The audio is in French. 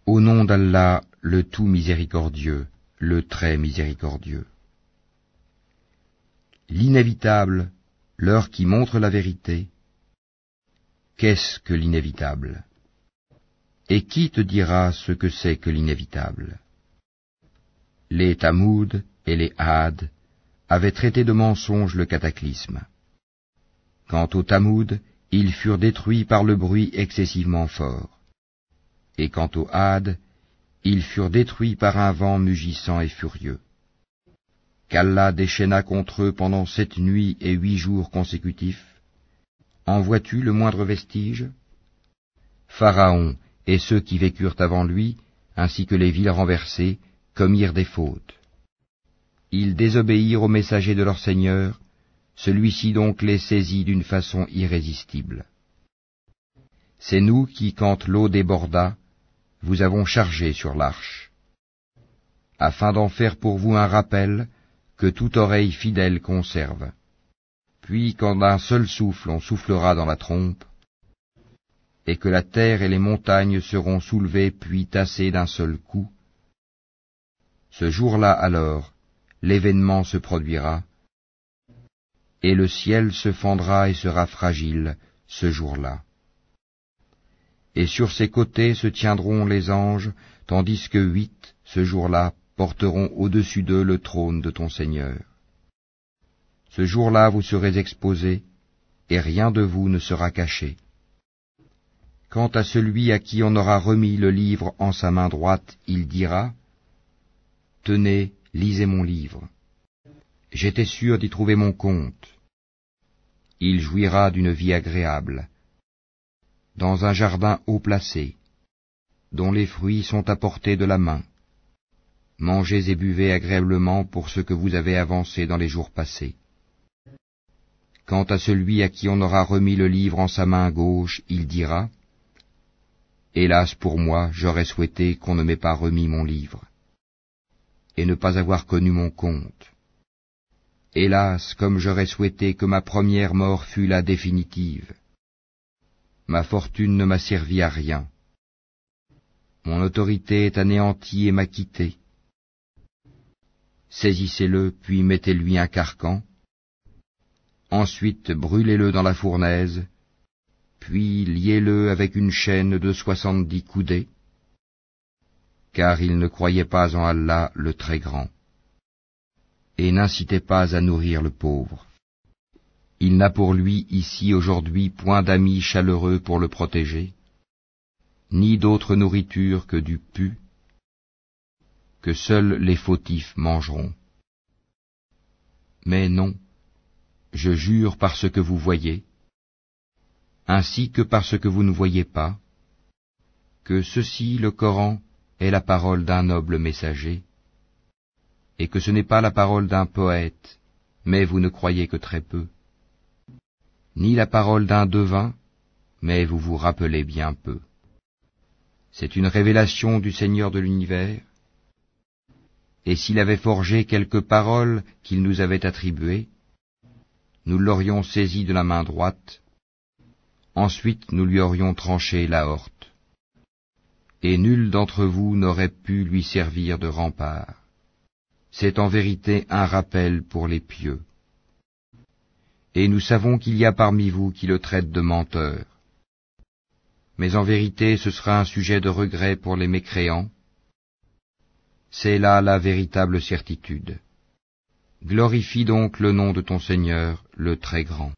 Au nom d'Allah, le tout miséricordieux, le très miséricordieux. L'inévitable, l'heure qui montre la vérité. Qu'est-ce que l'inévitable? Et qui te dira ce que c'est que l'inévitable? Les Tamoud et les Had avaient traité de mensonge le cataclysme. Quant aux Tamoud, ils furent détruits par le bruit excessivement fort. Et quant aux Had, ils furent détruits par un vent mugissant et furieux. Qu'Allah déchaîna contre eux pendant 7 nuits et 8 jours consécutifs. En vois-tu le moindre vestige? Pharaon et ceux qui vécurent avant lui, ainsi que les villes renversées, commirent des fautes. Ils désobéirent au messager de leur Seigneur, celui-ci donc les saisit d'une façon irrésistible. C'est nous qui, quand l'eau déborda, vous avons chargé sur l'arche, afin d'en faire pour vous un rappel que toute oreille fidèle conserve. Puis quand d'un seul souffle on soufflera dans la trompe, et que la terre et les montagnes seront soulevées puis tassées d'un seul coup, ce jour-là alors, l'événement se produira, et le ciel se fendra et sera fragile ce jour-là. Et sur ses côtés se tiendront les anges, tandis que 8, ce jour-là, porteront au-dessus d'eux le trône de ton Seigneur. Ce jour-là vous serez exposés, et rien de vous ne sera caché. Quant à celui à qui on aura remis le livre en sa main droite, il dira, « Tenez, lisez mon livre. J'étais sûr d'y trouver mon compte. » Il jouira d'une vie agréable, dans un jardin haut placé, dont les fruits sont à portée de la main. Mangez et buvez agréablement pour ce que vous avez avancé dans les jours passés. Quant à celui à qui on aura remis le livre en sa main gauche, il dira, « Hélas pour moi, j'aurais souhaité qu'on ne m'ait pas remis mon livre, et ne pas avoir connu mon compte. Hélas, comme j'aurais souhaité que ma première mort fût la définitive. Ma fortune ne m'a servi à rien. Mon autorité est anéantie et m'a quitté. Saisissez-le, puis mettez-lui un carcan. Ensuite brûlez-le dans la fournaise, puis liez-le avec une chaîne de 70 coudées, car il ne croyait pas en Allah le Très Grand. Et n'incitez pas à nourrir le pauvre. Il n'a pour lui ici aujourd'hui point d'amis chaleureux pour le protéger, ni d'autre nourriture que du pu, que seuls les fautifs mangeront. Mais non, je jure par ce que vous voyez, ainsi que par ce que vous ne voyez pas, que ceci, le Coran, est la parole d'un noble messager, et que ce n'est pas la parole d'un poète, mais vous ne croyez que très peu, ni la parole d'un devin, mais vous vous rappelez bien peu. C'est une révélation du Seigneur de l'univers, et s'il avait forgé quelques paroles qu'il nous avait attribuées, nous l'aurions saisi de la main droite, ensuite nous lui aurions tranché l'aorte, et nul d'entre vous n'aurait pu lui servir de rempart. C'est en vérité un rappel pour les pieux. Et nous savons qu'il y a parmi vous qui le traitent de menteur. Mais en vérité ce sera un sujet de regret pour les mécréants. C'est là la véritable certitude. Glorifie donc le nom de ton Seigneur, le Très Grand.